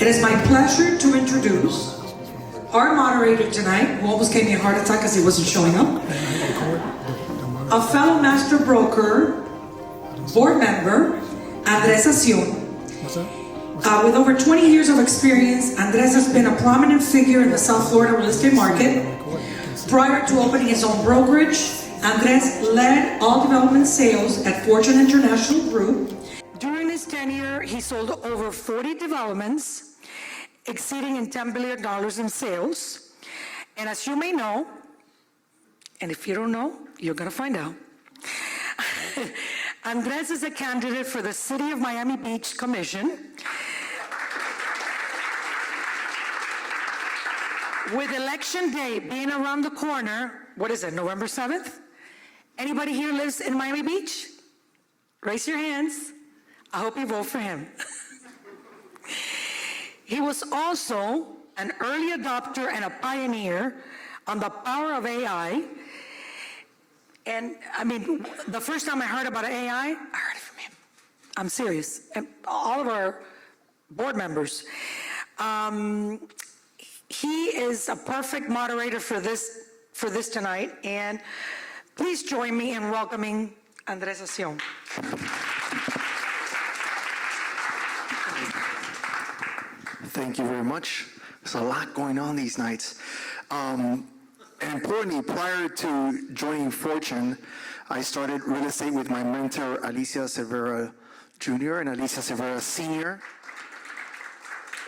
is my pleasure to introduce our moderator tonight, who almost gave me a heart attack because he wasn't showing up. A fellow master broker, board member, Andres Acion. With over 20 years of experience, Andres has been a prominent figure in the South Florida real estate market. Prior to opening his own brokerage, Andres led all development sales at Fortune International Group. During his tenure, he sold over 40 developments, exceeding in $10 billion in sales. And as you may know, and if you don't know, you're gonna find out, Andres is a candidate for the City of Miami Beach Commission. With election day being around the corner, what is it, November 7th? Anybody here lives in Miami Beach? Raise your hands. I hope you vote for him. He was also an early adopter and a pioneer on the power of AI. And I mean, the first time I heard about AI, I heard it from him. I'm serious. And all of our board members. He is a perfect moderator for this tonight. And please join me in welcoming Andres Acion. Thank you very much. There's a lot going on these nights. And importantly, prior to joining Fortune, I started real estate with my mentor, Alicia Cervera Jr. and Alicia Cervera Sr.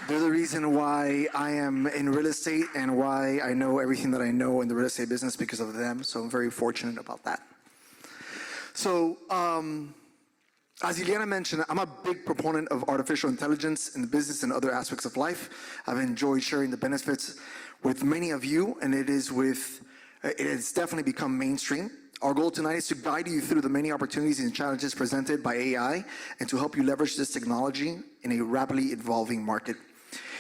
They're the reason why I am in real estate and why I know everything that I know in the real estate business because of them. So I'm very fortunate about that. So, as Ileana mentioned, I'm a big proponent of artificial intelligence in the business and other aspects of life. I've enjoyed sharing the benefits with many of you, and it has definitely become mainstream. Our goal tonight is to guide you through the many opportunities and challenges presented by AI and to help you leverage this technology in a rapidly evolving market.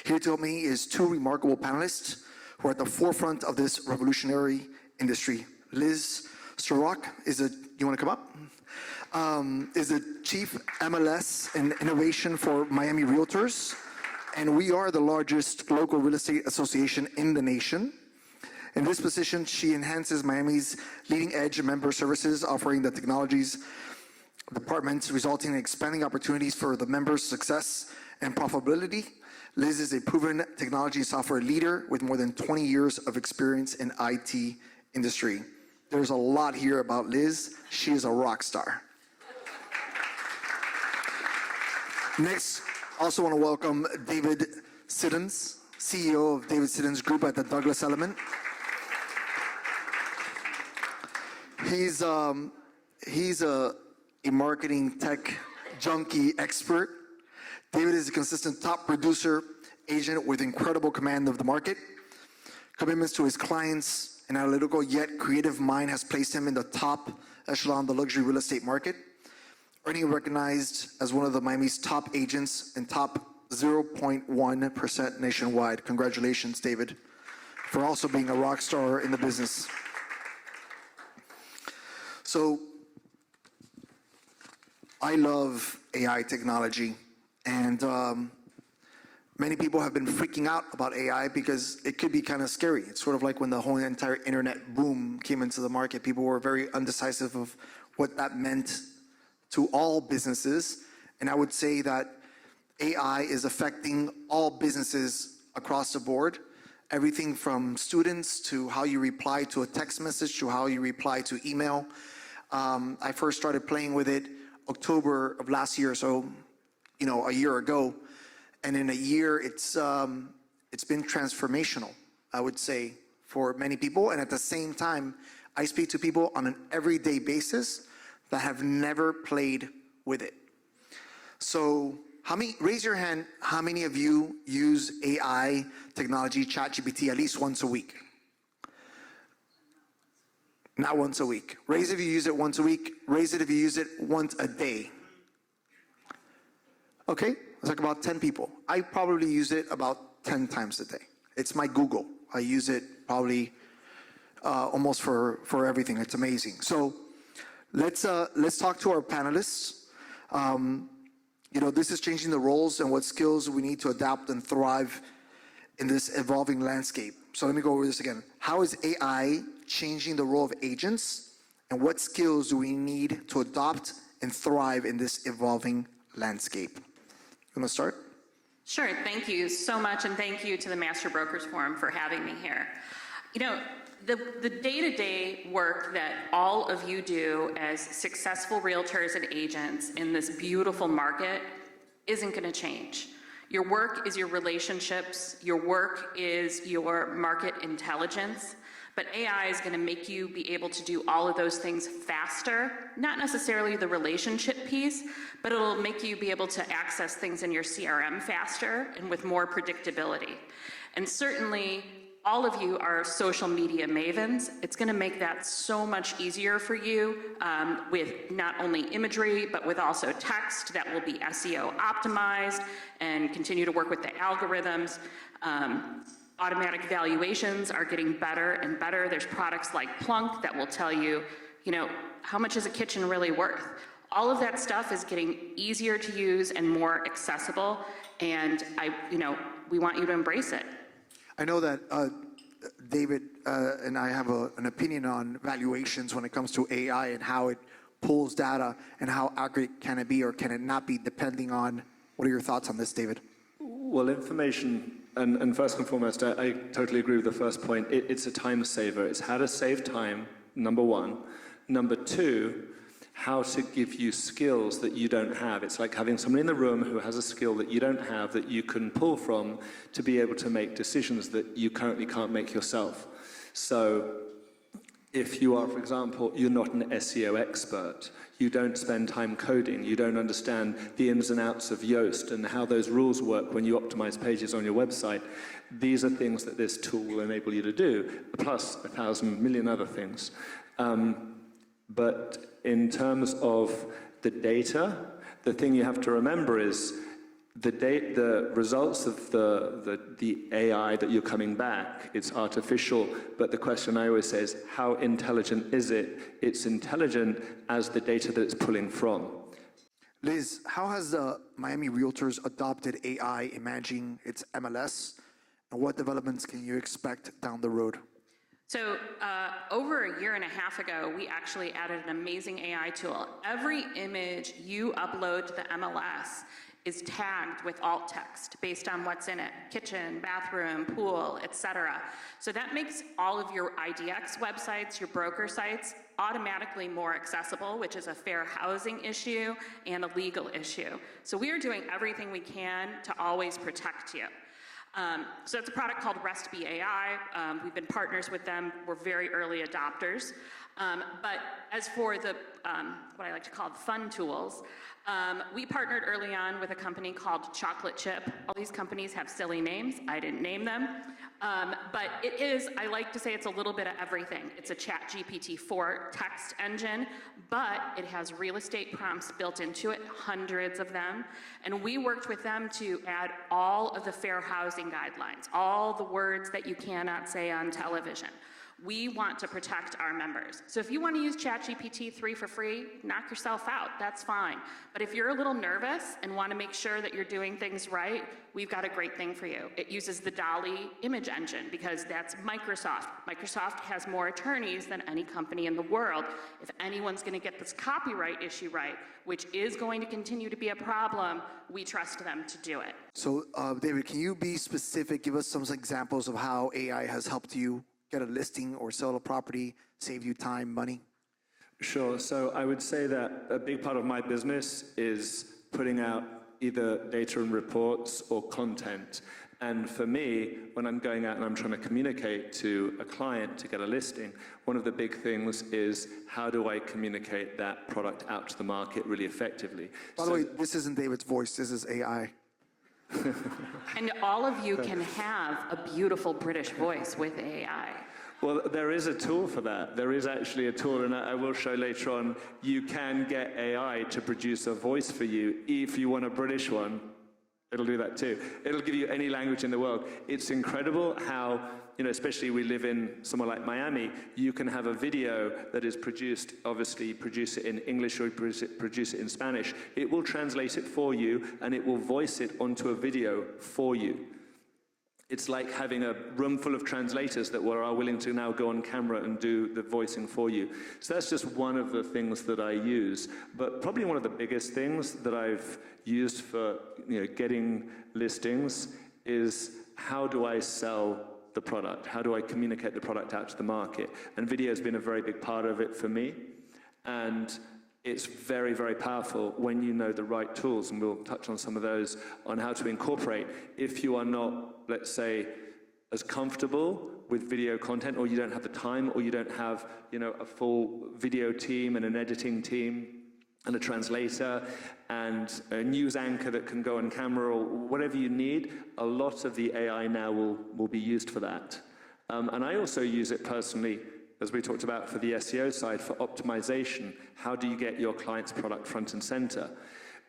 Here to help me is two remarkable panelists who are at the forefront of this revolutionary industry. Liz Strock you want to come up? Is the Chief MLS and Innovation for Miami Realtors, and we are the largest local real estate association in the nation. In this position, she enhances Miami's leading edge member services, offering the technologies departments, resulting in expanding opportunities for the members' success and profitability. Liz is a proven technology and software leader with more than 20 years of experience in IT industry. There's a lot here about Liz. She is a rock star. Next, I also want to welcome David Siddons, CEO of David Siddons Group at the Douglas Element. He's a marketing tech junkie expert. David is a consistent top producer agent with incredible command of the market. Commitments to his clients, an analytical yet creative mind has placed him in the top echelon of the luxury real estate market, earning recognized as one of the Miami's top agents and top 0.1% nationwide. Congratulations, David, for also being a rock star in the business. So, I love AI technology, and many people have been freaking out about AI because it could be kind of scary. It's sort of like when the whole entire internet boom came into the market. People were very undecisive of what that meant to all businesses, and I would say that AI is affecting all businesses across the board. Everything from students to how you reply to a text message to how you reply to email. I first started playing with it October of last year, so a year ago, and in a year it's been transformational, I would say, for many people. And at the same time, I speak to people on an everyday basis that have never played with it. So raise your hand, how many of you use AI technology, ChatGPT, at least once a week? Not once a week. Raise it if you use it once a week. Raise it if you use it once a day. Okay, it's like about 10 people. I probably use it about 10 times a day. It's my Google. I use it probably almost for everything. It's amazing. So let's talk to our panelists. this is changing the roles and what skills we need to adapt and thrive in this evolving landscape. So let me go over this again. How is AI changing the role of agents, and what skills do we need to adopt and thrive in this evolving landscape? You want to start? Sure, thank you so much, and thank you to the Master Brokers Forum for having me here. The day-to-day work that all of you do as successful realtors and agents in this beautiful market isn't going to change. Your work is your relationships, your work is your market intelligence, but AI is going to make you be able to do all of those things faster, not necessarily the relationship piece, but it'll make you be able to access things in your CRM faster and with more predictability. And certainly, all of you are social media mavens. It's going to make that so much easier for you with not only imagery, but with also text that will be SEO optimized and continue to work with the algorithms. Automatic valuations are getting better and better. There's products like Plunk that will tell you, how much is a kitchen really worth? All of that stuff is getting easier to use and more accessible, and we want you to embrace it. I know that David and I have an opinion on valuations when it comes to AI and how it pulls data and how accurate can it be or can it not be, depending on, what are your thoughts on this, David? Well, information, and first and foremost, I totally agree with the first point. It's a time saver. It's how to save time, number one. Number two, how to give you skills that you don't have. It's like having someone in the room who has a skill that you don't have that you can pull from to be able to make decisions that you currently can't make yourself. So if you are, for example, you're not an SEO expert, you don't spend time coding, you don't understand the ins and outs of Yoast and how those rules work when you optimize pages on your website, these are things that this tool will enable you to do, plus 1,000 million other things. But in terms of the data, the thing you have to remember is the results of the AI that you're coming back, it's artificial, but the question I always say is, how intelligent is it? It's intelligent as the data that it's pulling from. Liz, how has the Miami Realtors adopted AI in managing its MLS, and what developments can you expect down the road? So over a year and a half ago, we actually added an amazing AI tool. Every image you upload to the MLS is tagged with alt text based on what's in it: kitchen, bathroom, pool, etc. So that makes all of your IDX websites, your broker sites, automatically more accessible, which is a fair housing issue and a legal issue. So we are doing everything we can to always protect you. So it's a product called REST-B AI. We've been partners with them. We're very early adopters. But as for the, what I like to call the fun tools, we partnered early on with a company called Chocolate Chip. All these companies have silly names. I didn't name them. But it is, I like to say it's a little bit of everything. It's a ChatGPT-4 text engine, but it has real estate prompts built into it, hundreds of them. And we worked with them to add all of the fair housing guidelines, all the words that you cannot say on television. We want to protect our members. So if you want to use ChatGPT 3 for free, knock yourself out, that's fine. But if you're a little nervous and want to make sure that you're doing things right, we've got a great thing for you. It uses the DALL-E image engine because that's Microsoft. Microsoft has more attorneys than any company in the world. If anyone's going to get this copyright issue right, which is going to continue to be a problem, we trust them to do it. So, David, can you be specific, give us some examples of how AI has helped you get a listing or sell a property, save you time, money? Sure. So I would say that a big part of my business is putting out either data and reports or content. And for me, when I'm going out and I'm trying to communicate to a client to get a listing, one of the big things is, how do I communicate that product out to the market really effectively? By the way, this isn't David's voice, this is AI. And all of you can have a beautiful British voice with AI. Well, there is a tool for that. There is actually a tool, and I will show later on, you can get AI to produce a voice for you. If you want a British one, it'll do that too. It'll give you any language in the world. It's incredible how, especially we live in somewhere like Miami, you can have a video that is produced, obviously produce it in English or produce it in Spanish. It will translate it for you, and it will voice it onto a video for you. It's like having a room full of translators that are willing to now go on camera and do the voicing for you. So that's just one of the things that I use. But probably one of the biggest things that I've used for getting listings is, how do I sell the product? How do I communicate the product out to the market? And video has been a very big part of it for me. And it's very, very powerful when you know the right tools, and we'll touch on some of those, on how to incorporate. If you are not, let's say, as comfortable with video content, or you don't have the time, or you don't have, a full video team and an editing team and a translator and a news anchor that can go on camera, or whatever you need, a lot of the AI now will be used for that. And I also use it personally, as we talked about, for the SEO side, for optimization. How do you get your client's product front and center?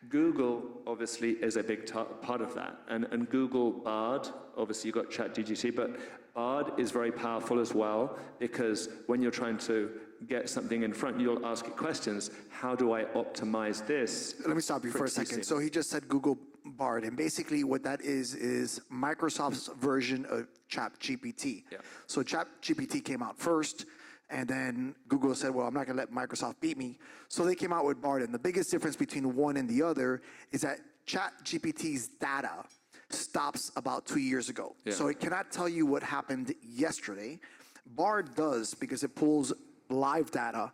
Google, obviously, is a big part of that. And Google Bard, obviously you've got ChatGPT, but Bard is very powerful as well, because when you're trying to get something in front, you'll ask it questions. How do I optimize this? Let me stop you for a second. So he just said Google Bard, and basically what that is Microsoft's version of ChatGPT. Yeah. So ChatGPT came out first, and then Google said, well, I'm not going to let Microsoft beat me. So they came out with Bard, and the biggest difference between one and the other is that ChatGPT's data stops about 2 years ago. Yeah. So it cannot tell you what happened yesterday. Bard does, because it pulls live data.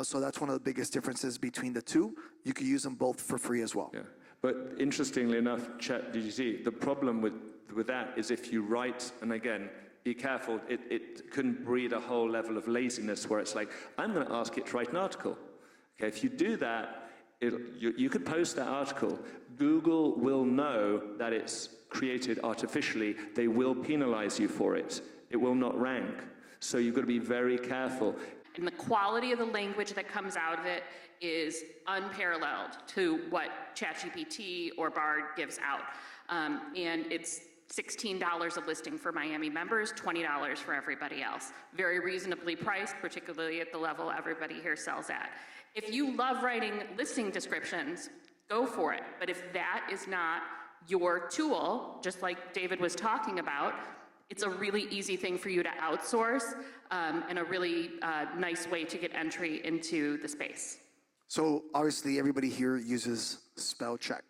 So that's one of the biggest differences between the two. You can use them both for free as well. Yeah. But interestingly enough, ChatGPT, the problem with that is if you write, and again, be careful, it can breed a whole level of laziness where it's like, I'm going to ask it to write an article. Okay, if you do that, you could post that article. Google will know that it's created artificially. They will penalize you for it. It will not rank. So you've got to be very careful. And the quality of the language that comes out of it is unparalleled to what ChatGPT or Bard gives out. And it's $16 a listing for Miami members, $20 for everybody else. Very reasonably priced, particularly at the level everybody here sells at. If you love writing listing descriptions, go for it. But if that is not your tool, just like David was talking about, it's a really easy thing for you to outsource, and a really nice way to get entry into the space. So obviously everybody here uses spell check,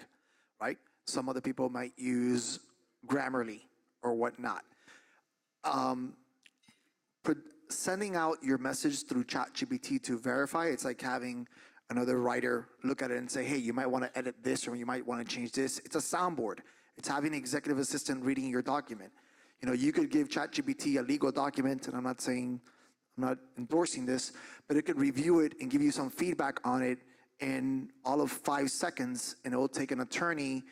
right? Some other people might use Grammarly or whatnot. Sending out your message through ChatGPT to verify, it's like having another writer look at it and say, hey, you might want to edit this, or you might want to change this. It's a soundboard. It's having an executive assistant reading your document. You could give ChatGPT a legal document, and I'm not endorsing this, but it could review it and give you some feedback on it in all of 5 seconds, and it will take an attorney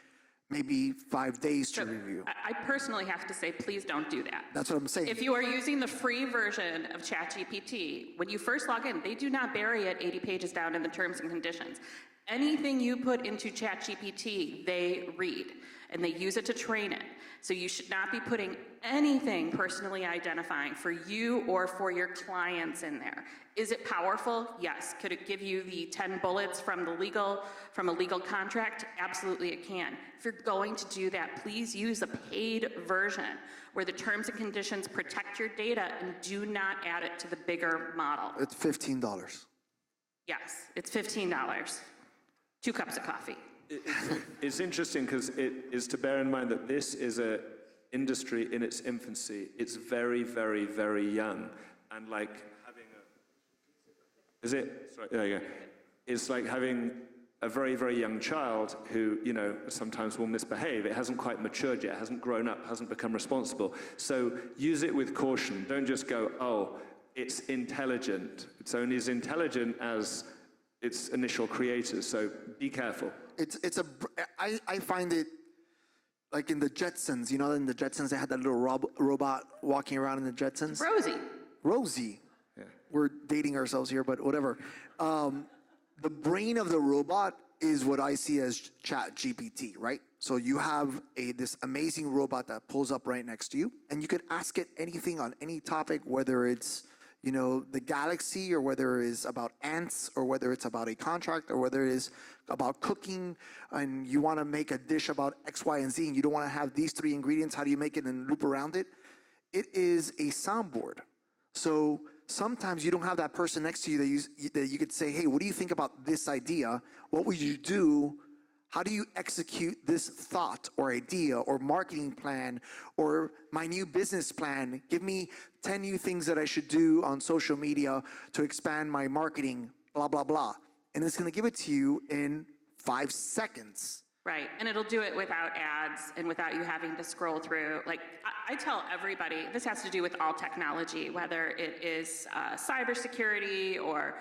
maybe 5 days to review. I personally have to say, please don't do that. That's what I'm saying. If you are using the free version of ChatGPT, when you first log in, they do not bury it 80 pages down in the terms and conditions. Anything you put into ChatGPT, they read, and they use it to train it. So you should not be putting anything personally identifying for you or for your clients in there. Is it powerful? Yes. Could it give you the 10 bullets from a legal contract? Absolutely it can. If you're going to do that, please use a paid version where the terms and conditions protect your data and do not add it to the bigger model. It's $15. Yes, it's $15. 2 cups of coffee. It's interesting because it is to bear in mind that this is an industry in its infancy. It's very, very, very young. And like having a... Is it? Sorry, there you go. It's like having a very, very young child who, sometimes will misbehave. It hasn't quite matured yet, hasn't grown up, hasn't become responsible. So use it with caution. Don't just go, oh, it's intelligent. It's only as intelligent as its initial creators, so be careful. I find it like in the Jetsons, in the Jetsons they had that little robot walking around in the Jetsons. Rosie. Yeah. We're dating ourselves here, but whatever. The brain of the robot is what I see as Chat GPT, right? So you have this amazing robot that pulls up right next to you, and you could ask it anything on any topic, whether it's the galaxy, or whether it's about ants, or whether it's about a contract, or whether it is about cooking, and you want to make a dish about X, Y, and Z, and you don't want to have these 3 ingredients. How do you make it and loop around it? It is a soundboard. So sometimes you don't have that person next to you that you could say, hey, what do you think about this idea? What would you do? How do you execute this thought or idea or marketing plan or my new business plan? Give me 10 new things that I should do on social media to expand my marketing, blah, blah, blah. And it's going to give it to you in 5 seconds. Right, and it'll do it without ads and without you having to scroll through. Like, I tell everybody, this has to do with all technology, whether it is cybersecurity or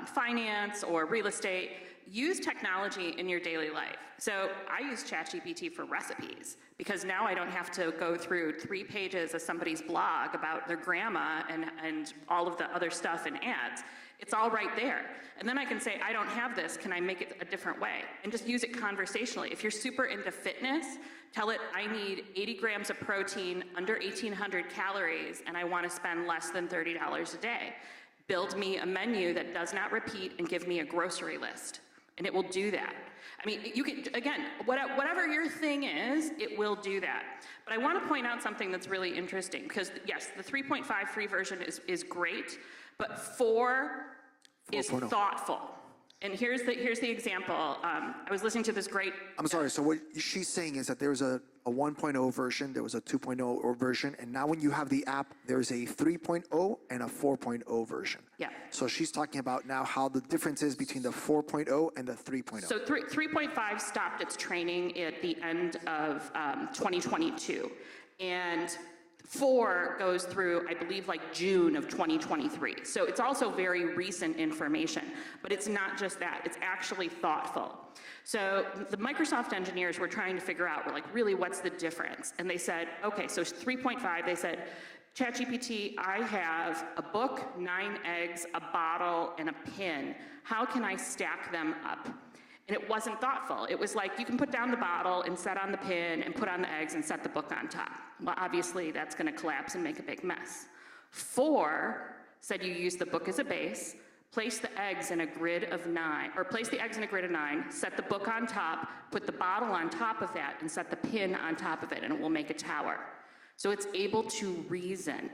finance or real estate. Use technology in your daily life. So I use ChatGPT for recipes because now I don't have to go through 3 pages of somebody's blog about their grandma and all of the other stuff and ads. It's all right there. And then I can say, I don't have this, can I make it a different way? And just use it conversationally. If you're super into fitness, tell it, I need 80 grams of protein, under 1,800 calories, and I want to spend less than $30 a day. Build me a menu that does not repeat and give me a grocery list. And it will do that. I mean, you can, again, whatever your thing is, it will do that. But I want to point out something that's really interesting, because yes, the 3.5 free version is great, but 4 is thoughtful. And here's the example. I was listening to this great... I'm sorry, so what she's saying is that there's a 1.0 version, there was a 2.0 version, and now when you have the app, there's a 3.0 and a 4.0 version. Yeah. So she's talking about now how the difference is between the 4.0 and the 3.0. So 3.5 stopped its training at the end of 2022. And 4 goes through, I believe, like June of 2023. So it's also very recent information, but it's not just that, it's actually thoughtful. So the Microsoft engineers were trying to figure out, really, what's the difference? And they said, okay, so 3.5, they said, ChatGPT, I have a book, 9 eggs, a bottle, and a pin. How can I stack them up? And it wasn't thoughtful. It was like, you can put down the bottle and set on the pin and put on the eggs and set the book on top. Well, obviously, that's going to collapse and make a big mess. 4 said you use the book as a base, place the eggs in a grid of 9, or place the eggs in a grid of 9, set the book on top, put the bottle on top of that, and set the pin on top of it, and it will make a tower. So it's able to reason.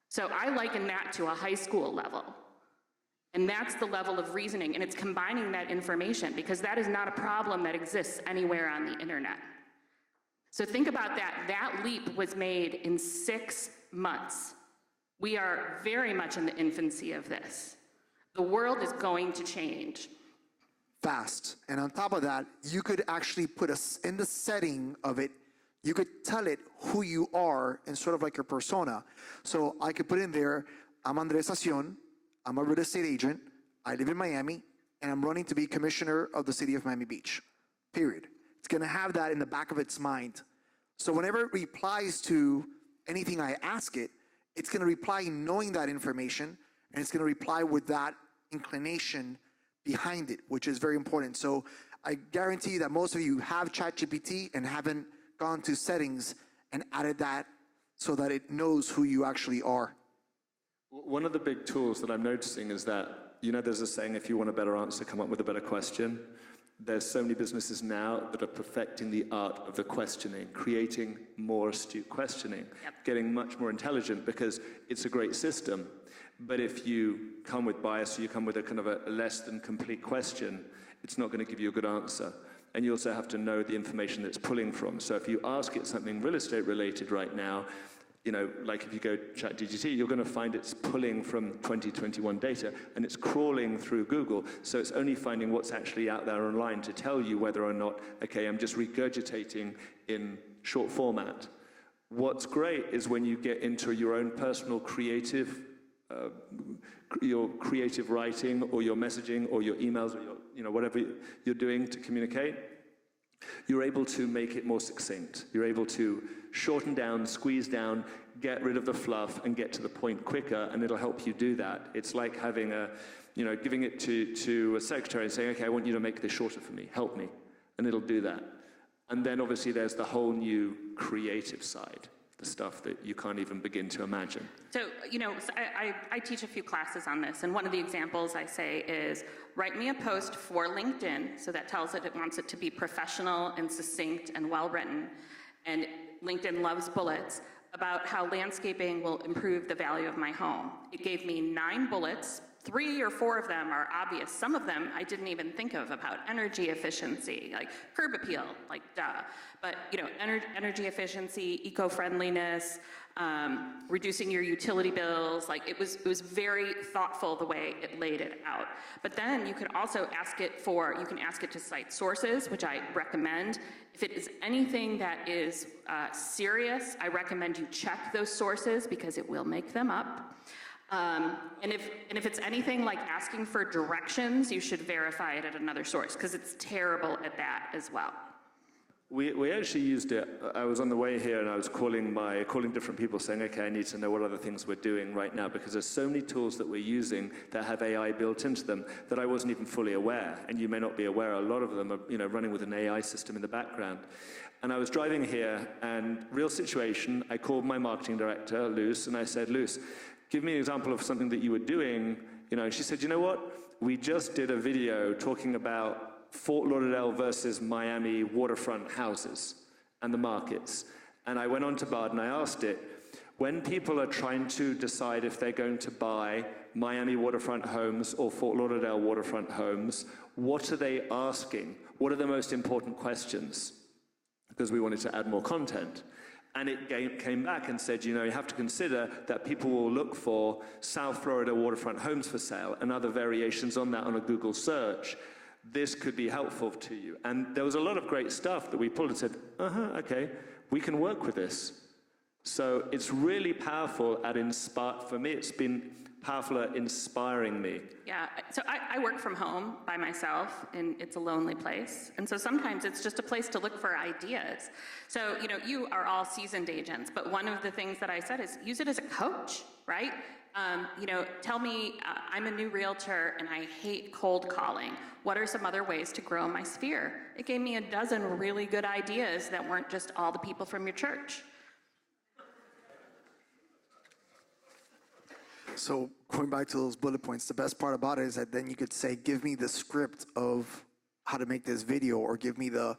So I liken that to a high school level. And that's the level of reasoning, and it's combining that information, because that is not a problem that exists anywhere on the internet. So think about that. That leap was made in 6 months. We are very much in the infancy of this. The world is going to change. Fast. And on top of that, you could actually put in the setting of it, you could tell it who you are and sort of like your persona. So I could put in there, I'm Andres Acion, I'm a real estate agent, I live in Miami, and I'm running to be commissioner of the city of Miami Beach, period. It's gonna have that in the back of its mind. So whenever it replies to anything I ask it, it's gonna reply knowing that information, and it's gonna reply with that inclination behind it, which is very important. So I guarantee you that most of you have ChatGPT and haven't gone to settings and added that so that it knows who you actually are. One of the big tools that I'm noticing is that, there's a saying, if you want a better answer, come up with a better question. There's so many businesses now that are perfecting the art of the questioning, creating more astute questioning, getting much more intelligent, because it's a great system. But if you come with bias, or you come with a kind of a less than complete question, it's not going to give you a good answer. And you also have to know the information that it's pulling from. So if you ask it something real estate related right now, like if you go ChatGPT, you're going to find it's pulling from 2021 data, and it's crawling through Google. So it's only finding what's actually out there online to tell you whether or not, okay, I'm just regurgitating in short format. What's great is when you get into your own personal your creative writing, or your messaging, or your emails, or your, whatever you're doing to communicate, you're able to make it more succinct. You're able to shorten down, squeeze down, get rid of the fluff, and get to the point quicker, and it'll help you do that. It's like having a giving it to a secretary and saying, okay, I want you to make this shorter for me, help me, and it'll do that. And then obviously there's the whole new creative side, the stuff that you can't even begin to imagine. So, I teach a few classes on this, and one of the examples I say is, write me a post for LinkedIn, so that tells it wants it to be professional and succinct and well-written, and LinkedIn loves bullets, about how landscaping will improve the value of my home. It gave me 9 bullets. 3 or 4 of them are obvious. Some of them I didn't even think of, about energy efficiency, like curb appeal, like duh. But energy efficiency, eco-friendliness, reducing your utility bills, like it was very thoughtful the way it laid it out. But then you can also ask it to cite sources, which I recommend. If it is anything that is serious, I recommend you check those sources because it will make them up. And if it's anything like asking for directions, you should verify it at another source, because it's terrible at that as well. We actually used it. I was on the way here and I was calling different people saying, okay, I need to know what other things we're doing right now, because there's so many tools that we're using that have AI built into them that I wasn't even fully aware. And you may not be aware, a lot of them are running with an AI system in the background. And I was driving here, and real situation, I called my marketing director, Luce, and I said, Luce, give me an example of something that you were doing. And she said, you know what? We just did a video talking about Fort Lauderdale versus Miami waterfront houses and the markets. And I went on to Bard and I asked it, when people are trying to decide if they're going to buy Miami waterfront homes or Fort Lauderdale waterfront homes, what are they asking? What are the most important questions? Because we wanted to add more content. And it came back and said, you have to consider that people will look for South Florida waterfront homes for sale and other variations on that on a Google search. This could be helpful to you. And there was a lot of great stuff that we pulled and said, okay, we can work with this. So it's really powerful for me, it's been powerful at inspiring me. Yeah, so I work from home by myself, and it's a lonely place. And so sometimes it's just a place to look for ideas. So, you are all seasoned agents, but one of the things that I said is use it as a coach, right? Tell me, I'm a new realtor and I hate cold calling. What are some other ways to grow my sphere? It gave me a dozen really good ideas that weren't just all the people from your church. So going back to those bullet points, the best part about it is that then you could say, give me the script of how to make this video, or give me a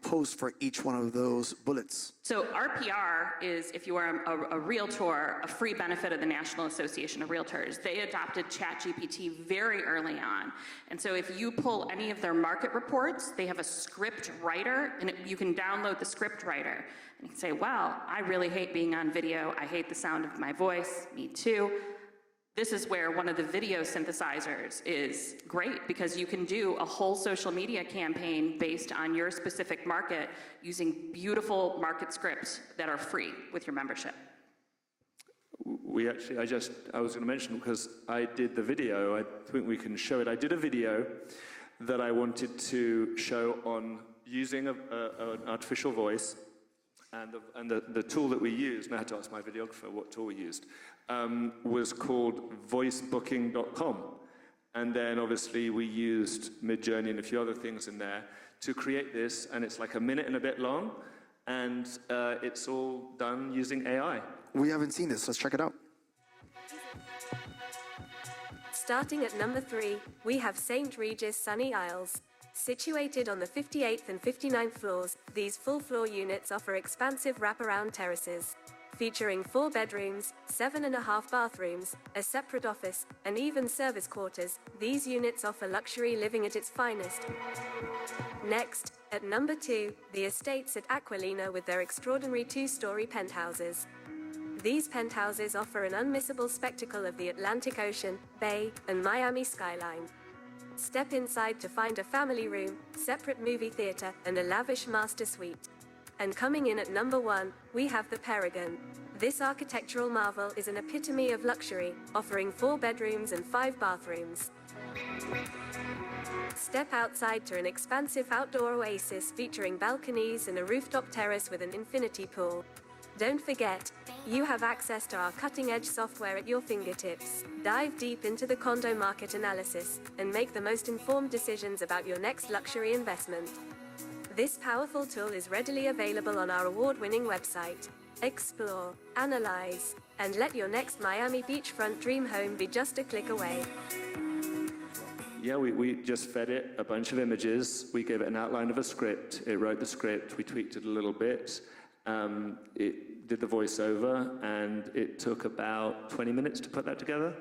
post for each one of those bullets. So RPR is, if you are a realtor, a free benefit of the National Association of Realtors. They adopted ChatGPT very early on. And so if you pull any of their market reports, they have a script writer, and you can download the script writer. And you can say, wow, I really hate being on video. I hate the sound of my voice. Me too. This is where one of the video synthesizers is great, because you can do a whole social media campaign based on your specific market using beautiful market scripts that are free with your membership. I was going to mention, because I did the video, I think we can show it. I did a video that I wanted to show on using an artificial voice. And the tool that we used, and I had to ask my videographer what tool we used, was called voicebooking.com. And then obviously we used Midjourney and a few other things in there to create this, and it's like a minute and a bit long, and it's all done using AI. We haven't seen this, let's check it out. Starting at number 3, we have St. Regis Sunny Isles. Situated on the 58th and 59th floors, these full-floor units offer expansive wraparound terraces. Featuring 4 bedrooms, 7.5 bathrooms, a separate office, and even service quarters, these units offer luxury living at its finest. Next, at number 2, the estates at Aquilina with their extraordinary 2-story penthouses. These penthouses offer an unmissable spectacle of the Atlantic Ocean, Bay, and Miami skyline. Step inside to find a family room, separate movie theater, and a lavish master suite. And coming in at number 1, we have the Perigon. This architectural marvel is an epitome of luxury, offering 4 bedrooms and 5 bathrooms. Step outside to an expansive outdoor oasis featuring balconies and a rooftop terrace with an infinity pool. Don't forget, you have access to our cutting-edge software at your fingertips. Dive deep into the condo market analysis and make the most informed decisions about your next luxury investment. This powerful tool is readily available on our award-winning website. Explore, analyze, and let your next Miami beachfront dream home be just a click away. Yeah, we just fed it a bunch of images. We gave it an outline of a script. It wrote the script. We tweaked it a little bit. It did the voiceover, and it took about 20 minutes to put that together.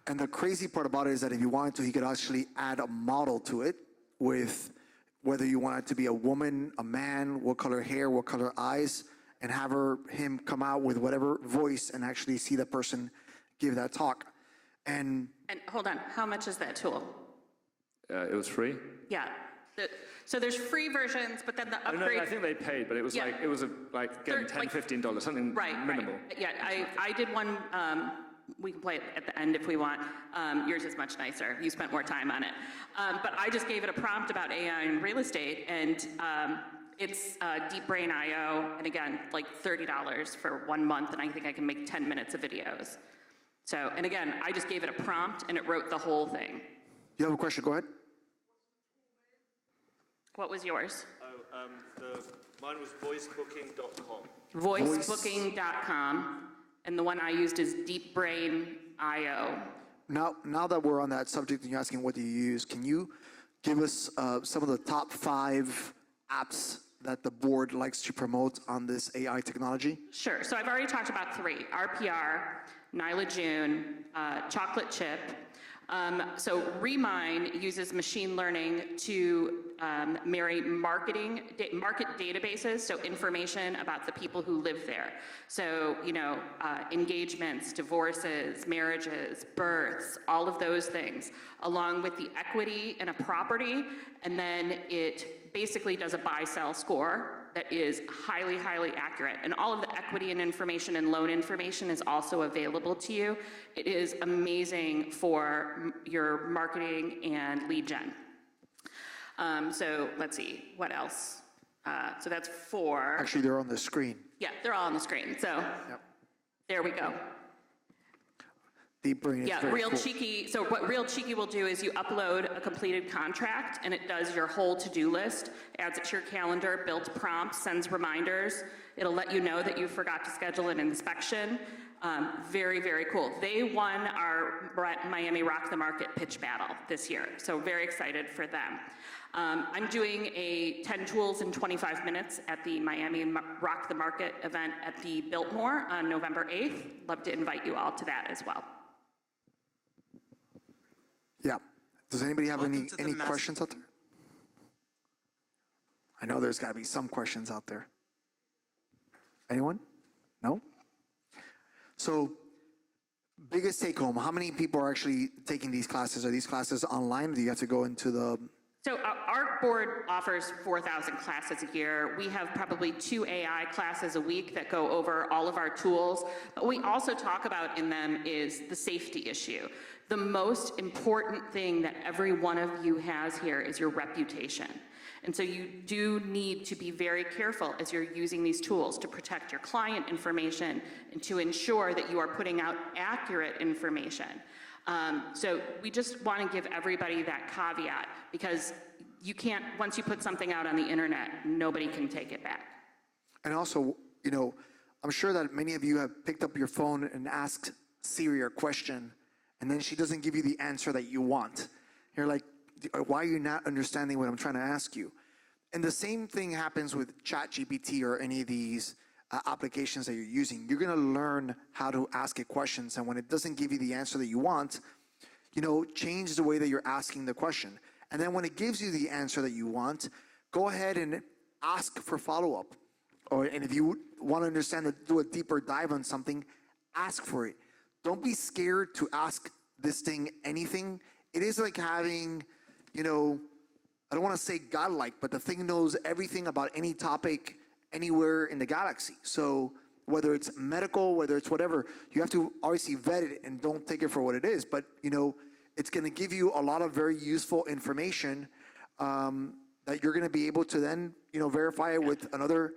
And the crazy part about it is that if you wanted to, he could actually add a model to it with whether you want it to be a woman, a man, what color hair, what color eyes, and have him come out with whatever voice and actually see the person give that talk. And hold on, how much is that tool? It was free. Yeah. So there's free versions, but then the Oh, upgrade. no, I think they paid, but it was Yeah. like, getting $10, $15, something minimal. Right. Yeah, I did one, we can play it at the end if we want. Yours is much nicer. You spent more time on it. But I just gave it a prompt about AI and real estate, and it's Deep Brain IO, and again, like $30 for 1 month, and I think I can make 10 minutes of videos. So, and again, I just gave it a prompt, and it wrote the whole thing. you have a question, go ahead. What was yours? Mine was voicebooking.com. Voicebooking.com, and the one I used is Deep Brain IO. Now that we're on that subject and you're asking what do you use, can you give us some of the top 5 apps that the board likes to promote on this AI technology? Sure, so I've already talked about 3, RPR, Nyla June, Chocolate Chip. So Remine uses machine learning to marry market databases, so information about the people who live there. So, engagements, divorces, marriages, births, all of those things, along with the equity in a property, and then it basically does a buy-sell score that is highly, highly accurate. And all of the equity and information and loan information is also available to you. It is amazing for your marketing and lead gen. So let's see, what else? So that's 4. Actually, they're on the screen. Yeah, they're all on the screen. So There we go. Deep Brain is very Real cool. Cheeky. So what Real Cheeky will do is you upload a completed contract, and it does your whole to-do list, adds it to your calendar, builds prompts, sends reminders. It'll let you know that you forgot to schedule an inspection. Very, very cool. They won our Miami Rock the Market pitch battle this year, so very excited for them. I'm doing a 10 tools in 25 minutes at the Miami Rock the Market event at the Biltmore on November 8th. Love to invite you all to that as well. Yeah. Does anybody have any questions out there? I know there's got to be some questions out there. Anyone? No? So, biggest take home, how many people are actually taking these classes? Are these classes online? Do you have to go into the... So our board offers 4,000 classes a year. We have probably 2 AI classes a week that go over all of our tools. But we also talk about in them is the safety issue. The most important thing that every one of you has here is your reputation. And so you do need to be very careful as you're using these tools to protect your client information and to ensure that you are putting out accurate information. So we just want to give everybody that caveat, because you can't, once you put something out on the internet, nobody can take it back. And also, I'm sure that many of you have picked up your phone and asked Siri a question, and then she doesn't give you the answer that you want. You're like, why are you not understanding what I'm trying to ask you? And the same thing happens with ChatGPT or any of these applications that you're using. You're going to learn how to ask it questions, and when it doesn't give you the answer that you want, change the way that you're asking the question. And then when it gives you the answer that you want, go ahead and ask for follow-up. And if you want to understand, do a deeper dive on something, ask for it. Don't be scared to ask this thing anything. It is like having, I don't want to say godlike, but the thing knows everything about any topic anywhere in the galaxy. So whether it's medical, whether it's whatever, you have to obviously vet it and don't take it for what it is. But, it's going to give you a lot of very useful information that you're going to be able to then, verify it with another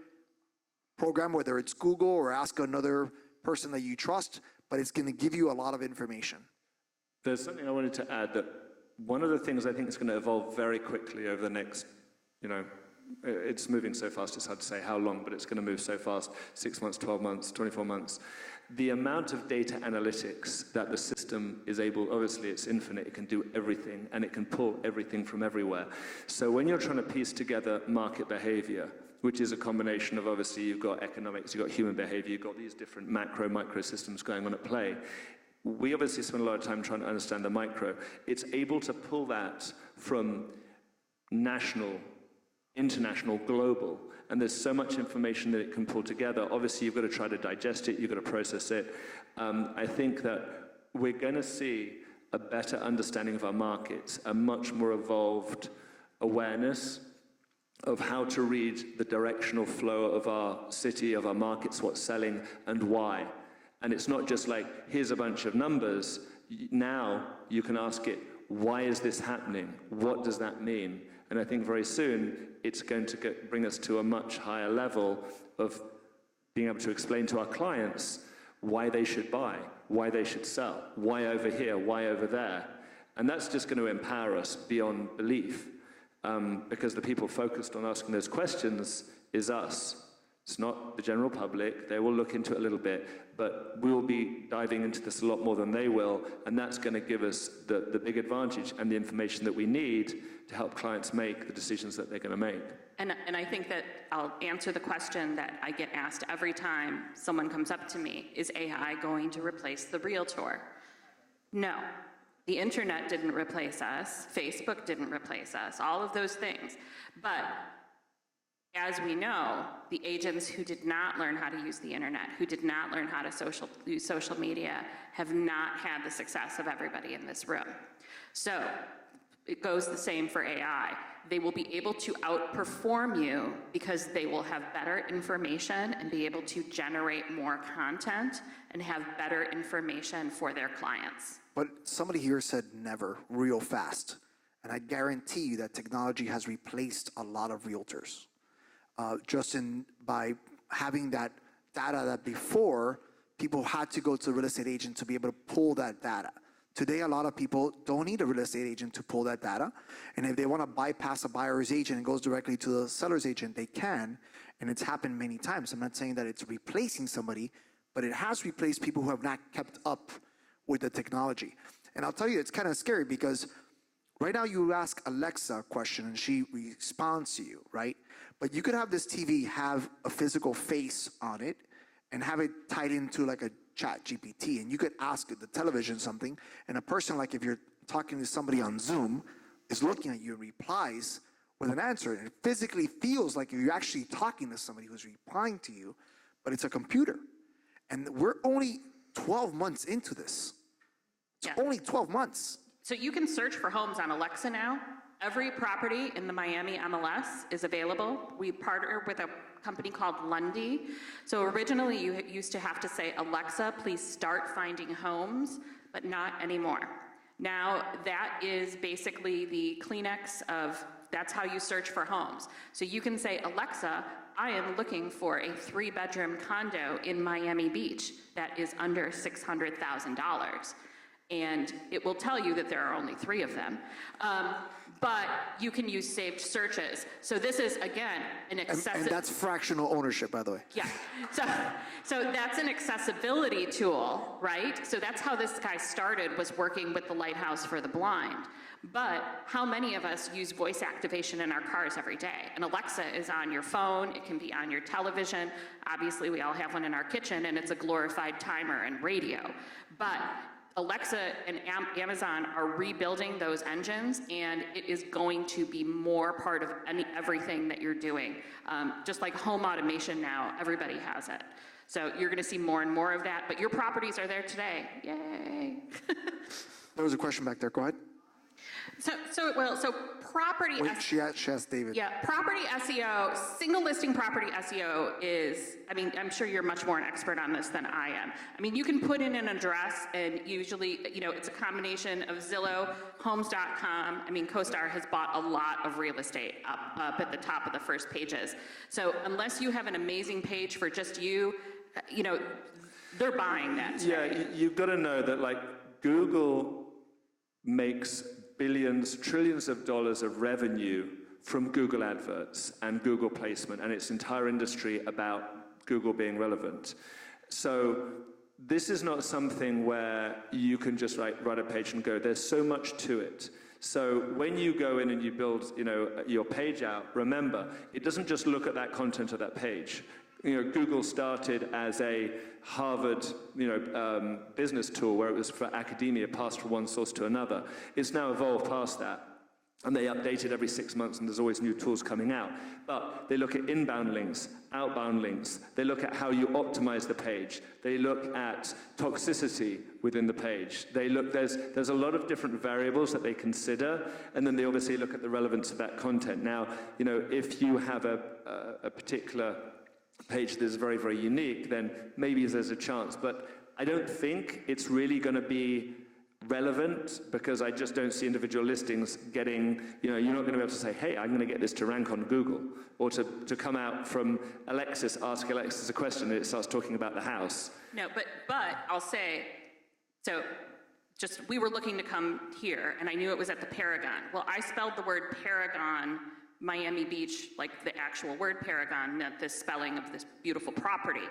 program, whether it's Google or ask another person that you trust, but it's going to give you a lot of information. There's something I wanted to add, that one of the things I think is going to evolve very quickly over the next, it's moving so fast, it's hard to say how long, but it's going to move so fast, 6 months, 12 months, 24 months. The amount of data analytics that the system is able, obviously it's infinite, it can do everything, and it can pull everything from everywhere. So when you're trying to piece together market behavior, which is a combination of, obviously, you've got economics, you've got human behavior, you've got these different macro, micro systems going on at play. We obviously spend a lot of time trying to understand the micro. It's able to pull that from national, international, global, and there's so much information that it can pull together. Obviously, you've got to try to digest it, you've got to process it. I think that we're going to see a better understanding of our markets, a much more evolved awareness of how to read the directional flow of our city, of our markets, what's selling, and why. And it's not just like, here's a bunch of numbers. Now you can ask it, why is this happening? What does that mean? And I think very soon it's going to bring us to a much higher level of being able to explain to our clients why they should buy, why they should sell, why over here, why over there. And that's just going to empower us beyond belief, because the people focused on asking those questions is us. It's not the general public. They will look into it a little bit, but we will be diving into this a lot more than they will, and that's going to give us the big advantage and the information that we need to help clients make the decisions that they're going to make. And I think that I'll answer the question that I get asked every time someone comes up to me, is AI going to replace the realtor? No. The internet didn't replace us. Facebook didn't replace us. All of those things. But as we know, the agents who did not learn how to use the internet, who did not learn how to use social media, have not had the success of everybody in this room. So it goes the same for AI. They will be able to outperform you because they will have better information and be able to generate more content and have better information for their clients. But somebody here said never, real fast. And I guarantee you that technology has replaced a lot of realtors. By having that data that before, people had to go to a real estate agent to be able to pull that data. Today, a lot of people don't need a real estate agent to pull that data. And if they want to bypass a buyer's agent and goes directly to the seller's agent, they can. And it's happened many times. I'm not saying that it's replacing somebody, but it has replaced people who have not kept up with the technology. And I'll tell you, it's kind of scary because right now you ask Alexa a question and she responds to you, right? But you could have this TV have a physical face on it and have it tied into like a chat GPT, and you could ask the television something, and a person, like if you're talking to somebody on Zoom, is looking at you and replies with an answer, and it physically feels like you're actually talking to somebody who's replying to you, but it's a computer. And we're only 12 months into this. It's only 12 months. So you can search for homes on Alexa now. Every property in the Miami MLS is available. We partner with a company called Lundy. So originally you used to have to say, Alexa, please start finding homes, but not anymore. Now that is basically the Kleenex of, that's how you search for homes. So you can say, Alexa, I am looking for a 3-bedroom condo in Miami Beach that is under $600,000. And it will tell you that there are only 3 of them. But you can use saved searches. So this is, again, an accessibility. And that's fractional ownership, by the way. Yeah. So that's an accessibility tool, right? So that's how this guy started, was working with the Lighthouse for the Blind. But how many of us use voice activation in our cars every day? And Alexa is on your phone, it can be on your television. Obviously, we all have one in our kitchen, and it's a glorified timer and radio. But Alexa and Amazon are rebuilding those engines, and it is going to be more part of everything that you're doing. Just like home automation now, everybody has it. So you're going to see more and more of that, but your properties are there today. Yay. There was a question back there. Go ahead. So property Wait, she asked David. Yeah, property SEO, single listing property SEO is, I mean, I'm sure you're much more an expert on this than I am. I mean, you can put in an address and usually, you know, it's a combination of Zillow, Homes.com. I mean, CoStar has bought a lot of real estate up at the top of the first pages. So unless you have an amazing page for just you, you know, they're buying that. Yeah, you've got to know that like Google makes billions, trillions of dollars of revenue from Google adverts and Google placement and its entire industry about Google being relevant. So this is not something where you can just write a page and go. There's so much to it. So when you go in and you build, you know, your page out, remember, it doesn't just look at that content of that page. You know, Google started as a Harvard, you know, business tool where it was for academia, passed from one source to another. It's now evolved past that. And they update it every 6 months, and there's always new tools coming out. But they look at inbound links, outbound links. They look at how you optimize the page. They look at toxicity within the page. They look, there's a lot of different variables that they consider, and then they obviously look at the relevance of that content. Now, you know, if you have a particular page that is very, very unique, then maybe there's a chance. But I don't think it's really going to be relevant because I just don't see individual listings getting, you know, you're not going to be able to say, hey, I'm going to get this to rank on Google, or to come out from Alexis, ask Alexis a question and it starts talking about the house. No, but I'll say, so just, we were looking to come here and I knew it was at the Perigon. Well, I spelled the word Perigon, Miami Beach, like the actual word Perigon, not the spelling of this beautiful property.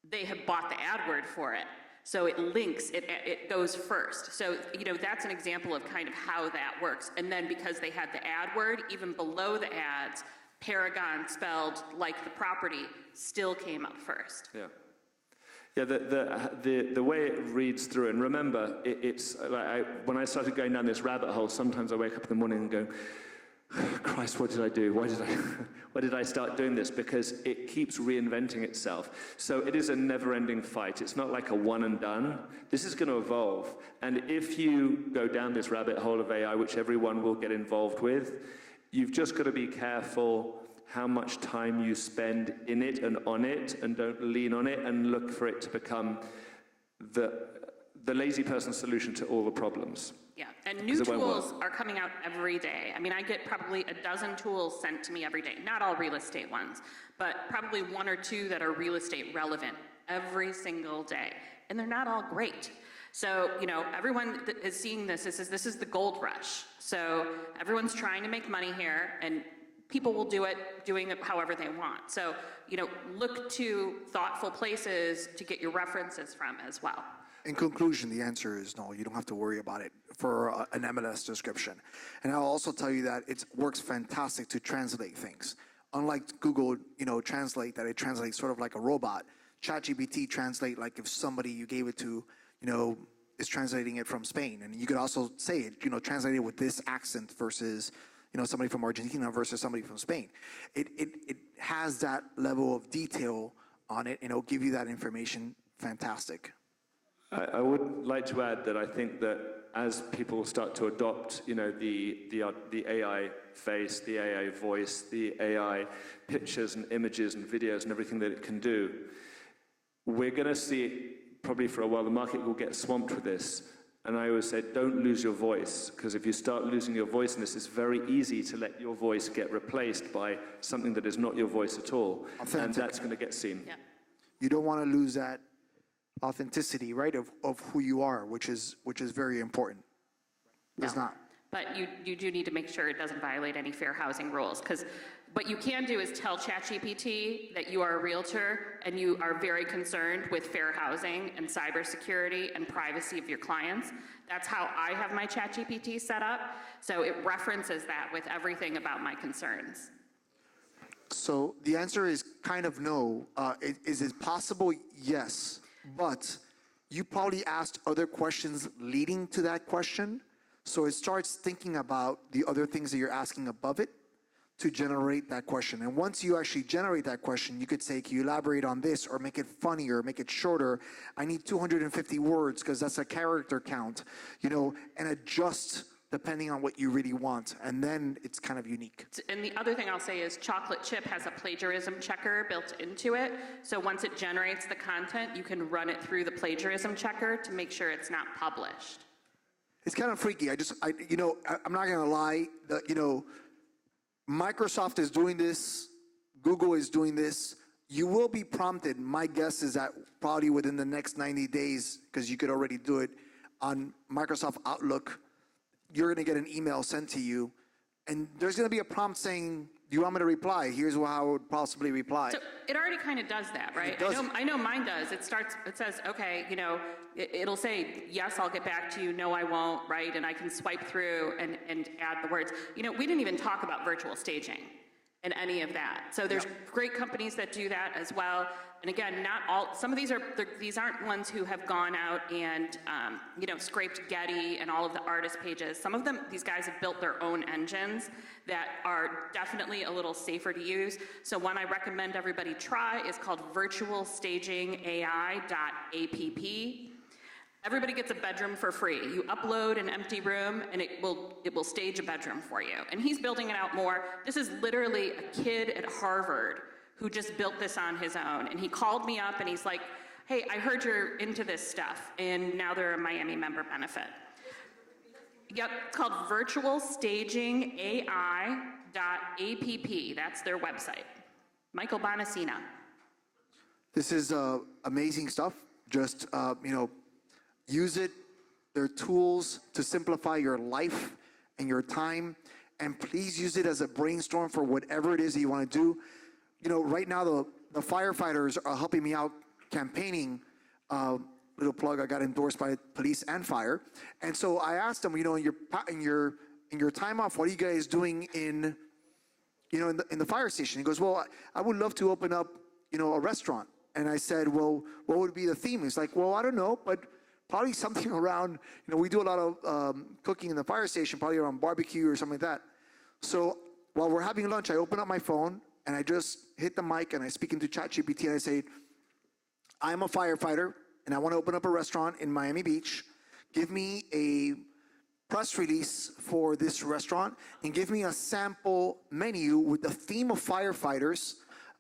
They have bought the ad word for it. So it links, it goes first. So, you know, that's an example of kind of how that works. And then because they had the ad word, even below the ads, Perigon spelled like the property still came up first. Yeah. Yeah, the way it reads through, and remember, it's like when I started going down this rabbit hole, sometimes I wake up in the morning and go, Christ, what did I do? Why did I start doing this? Because it keeps reinventing itself. So it is a never-ending fight. It's not like a one and done. This is going to evolve. And if you go down this rabbit hole of AI, which everyone will get involved with, you've just got to be careful how much time you spend in it and on it, and don't lean on it and look for it to become the lazy person solution to all the problems. Yeah, and new tools are coming out every day. I mean, I get probably a dozen tools sent to me every day. Not all real estate ones, but probably one or two that are real estate relevant every single day. And they're not all great. So, you know, everyone that is seeing this is the gold rush. So everyone's trying to make money here, and people will doing it however they want. So, you know, look to thoughtful places to get your references from as well. In conclusion, the answer is no, you don't have to worry about it for an MLS description. And I'll also tell you that it works fantastic to translate things. Unlike Google, you know, Translate, that it translates sort of like a robot, ChatGPT translate like if somebody you gave it to, you know, is translating it from Spain. And you could also say it, you know, translate it with this accent versus, you know, somebody from Argentina versus somebody from Spain. It has that level of detail on it, and it'll give you that information. Fantastic. I would like to add that I think that as people start to adopt, you know, the AI face, the AI voice, the AI pictures and images and videos and everything that it can do, we're going to see probably for a while the market will get swamped with this. And I always say, don't lose your voice, because if you start losing your voice in this, it's very easy to let your voice get replaced by something that is not your voice at all. Authentic. And that's going to get seen. Yeah. You don't want to lose that authenticity, right, of who you are, which is very important. It's not. But you do need to make sure it doesn't violate any fair housing rules, because what you can do is tell ChatGPT that you are a realtor and you are very concerned with fair housing and cybersecurity and privacy of your clients. That's how I have my ChatGPT set up. So it references that with everything about my concerns. So the answer is kind of no. Is it possible? Yes. But you probably asked other questions leading to that question. So it starts thinking about the other things that you're asking above it to generate that question. And once you actually generate that question, you could say, can you elaborate on this, or make it funnier, make it shorter? I need 250 words because that's a character count, you know, and adjust depending on what you really want. And then it's kind of unique. And the other thing I'll say is chocolate chip has a plagiarism checker built into it. So once it generates the content, you can run it through the plagiarism checker to make sure it's not published. It's kind of freaky. I'm not gonna lie, Microsoft is doing this, Google is doing this. You will be prompted, my guess is that probably within the next 90 days, because you could already do it on Microsoft Outlook, you're gonna get an email sent to you, and there's gonna be a prompt saying, do you want me to reply? Here's how I would possibly reply. So it already kind of does that, right? It does. I know mine does. It says, okay, it'll say, yes, I'll get back to you, no, I won't, right? And I can swipe through and add the words. We didn't even talk about virtual staging and any of that. So there's great companies that do that as well. And again, not all, some of these aren't ones who have gone out and, scraped Getty and all of the artist pages. Some of them, these guys have built their own engines that are definitely a little safer to use. So one I recommend everybody try is called virtualstagingai.app. Everybody gets a bedroom for free. You upload an empty room and it will stage a bedroom for you. And he's building it out more. This is literally a kid at Harvard who just built this on his own. And he called me up and he's like, hey, I heard you're into this stuff. And now they're a Miami member benefit. Yep, it's called virtualstagingai.app. That's their website. Michael Bonacina. This is amazing stuff. Just, use it. They're tools to simplify your life and your time. And please use it as a brainstorm for whatever it is that you want to do. Right now the firefighters are helping me out campaigning. Little plug, I got endorsed by police and fire. And so I asked them, in your time off, what are you guys doing in the fire station? He goes, well, I would love to open up, a restaurant. And I said, well, what would be the theme? He's like, well, I don't know, but probably something around, we do a lot of cooking in the fire station, probably around barbecue or something like that. So while we're having lunch, I open up my phone and I just hit the mic and I speak into ChatGPT and I say, I'm a firefighter and I want to open up a restaurant in Miami Beach. Give me a press release for this restaurant and give me a sample menu with the theme of firefighters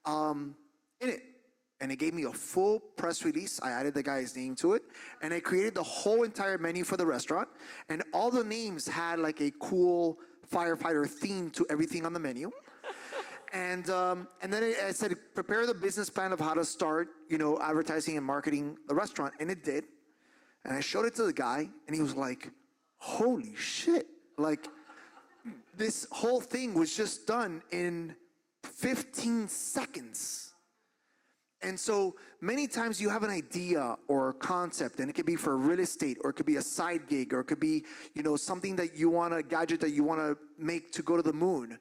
in it. And it gave me a full press release. I added the guy's name to it. And I created the whole entire menu for the restaurant. And all the names had like a cool firefighter theme to everything on the menu. And then I said, prepare the business plan of how to start, advertising and marketing the restaurant. And it did. And I showed it to the guy. And he was like, holy shit. Like, this whole thing was just done in 15 seconds. And so many times you have an idea or a concept, and it could be for real estate, or it could be a side gig, or it could be, something that you want, a gadget that you want to make to go to the moon.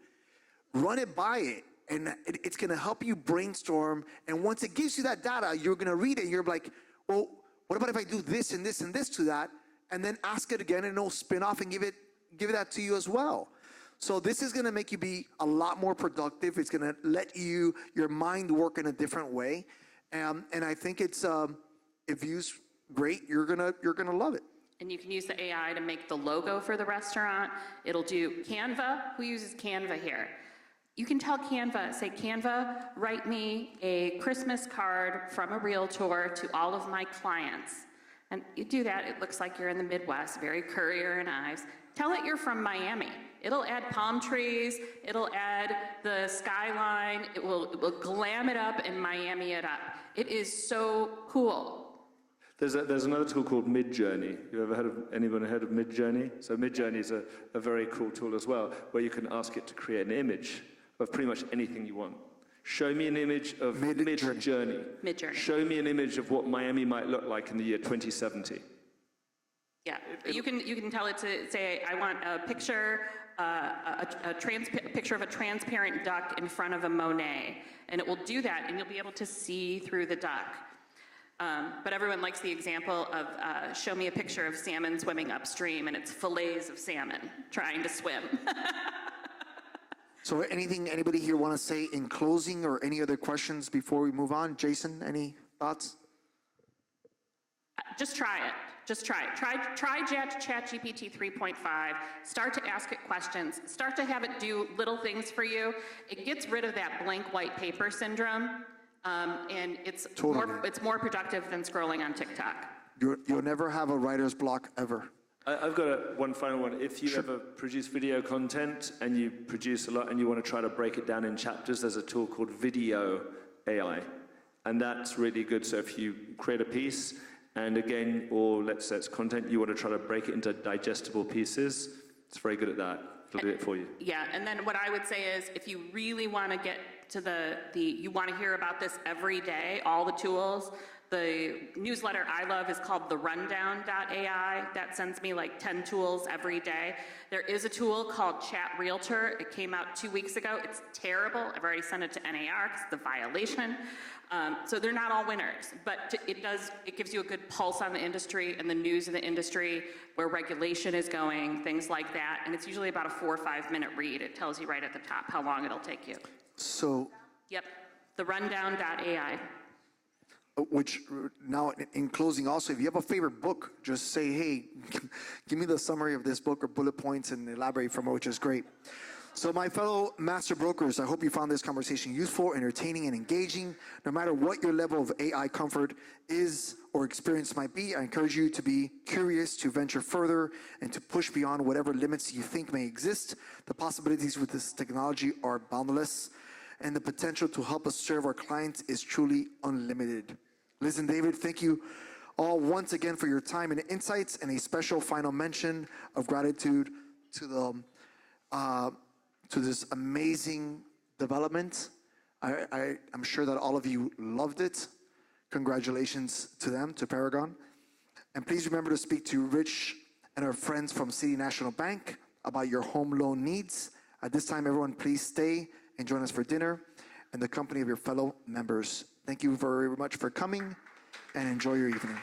Run it by it, and it's going to help you brainstorm. And once it gives you that data, you're going to read it, and you're like, well, what about if I do this and this and this to that? And then ask it again, and it'll spin off and give it that to you as well. So this is going to make you be a lot more productive. It's going to let your mind work in a different way. And I think it's, if used great, you're gonna love it. And you can use the AI to make the logo for the restaurant. It'll do Canva. Who uses Canva here? You can tell Canva, say, Canva, write me a Christmas card from a realtor to all of my clients. And you do that, it looks like you're in the Midwest, very Currier and Ives. Tell it you're from Miami. It'll add palm trees, it'll add the skyline, it will glam it up and Miami it up. It is so cool. There's another tool called Midjourney. You ever anyone heard of Midjourney? So Midjourney is a very cool tool as well, where you can ask it to create an image of pretty much anything you want. Show me an image of Midjourney. Midjourney. Show me an image of what Miami might look like in the year 2070. Yeah, you can tell it to say, I want a picture, picture of a transparent duck in front of a Monet, and it will do that, and you'll be able to see through the duck. But everyone likes the example of show me a picture of salmon swimming upstream, and it's fillets of salmon trying to swim. So anybody here want to say in closing, or any other questions before we move on? Jason, any thoughts? Just try it. Just try it. Try ChatGPT 3.5. Start to ask it questions. Start to have it do little things for you. It gets rid of that blank white paper syndrome, and it's more productive than scrolling on TikTok. You'll never have a writer's block ever. I've got one final one. If you ever produce video content and you produce a lot and you want to try to break it down in chapters, there's a tool called Video AI. And that's really good. So if you create a piece, and again, or let's say it's content, you want to try to break it into digestible pieces, it's very good at that. It'll do it for you. Yeah, and then what I would say is if you really want to get to you want to hear about this every day, all the tools, the newsletter I love is called the rundown.ai. That sends me like 10 tools every day. There is a tool called Chat Realtor. It came out 2 weeks ago. It's terrible. I've already sent it to NAR because it's a violation. So they're not all winners, but it gives you a good pulse on the industry and the news of the industry, where regulation is going, things like that. And it's usually about a 4 or 5 minute read. It tells you right at the top how long it'll take you. So. Yep, the rundown.ai. Which now, in closing, also, if you have a favorite book, just say, hey, give me the summary of this book or bullet points and elaborate from it, which is great. So my fellow master brokers, I hope you found this conversation useful, entertaining, and engaging. No matter what your level of AI comfort is or experience might be, I encourage you to be curious, to venture further, and to push beyond whatever limits you think may exist. The possibilities with this technology are boundless, and the potential to help us serve our clients is truly unlimited. Liz and David, thank you all once again for your time and insights, and a special final mention of gratitude to this amazing development. I'm sure that all of you loved it. Congratulations to them, to Perigon. And please remember to speak to Rich and our friends from City National Bank about your home loan needs. At this time, everyone, please stay and join us for dinner in the company of your fellow members. Thank you very much for coming, and enjoy your evening.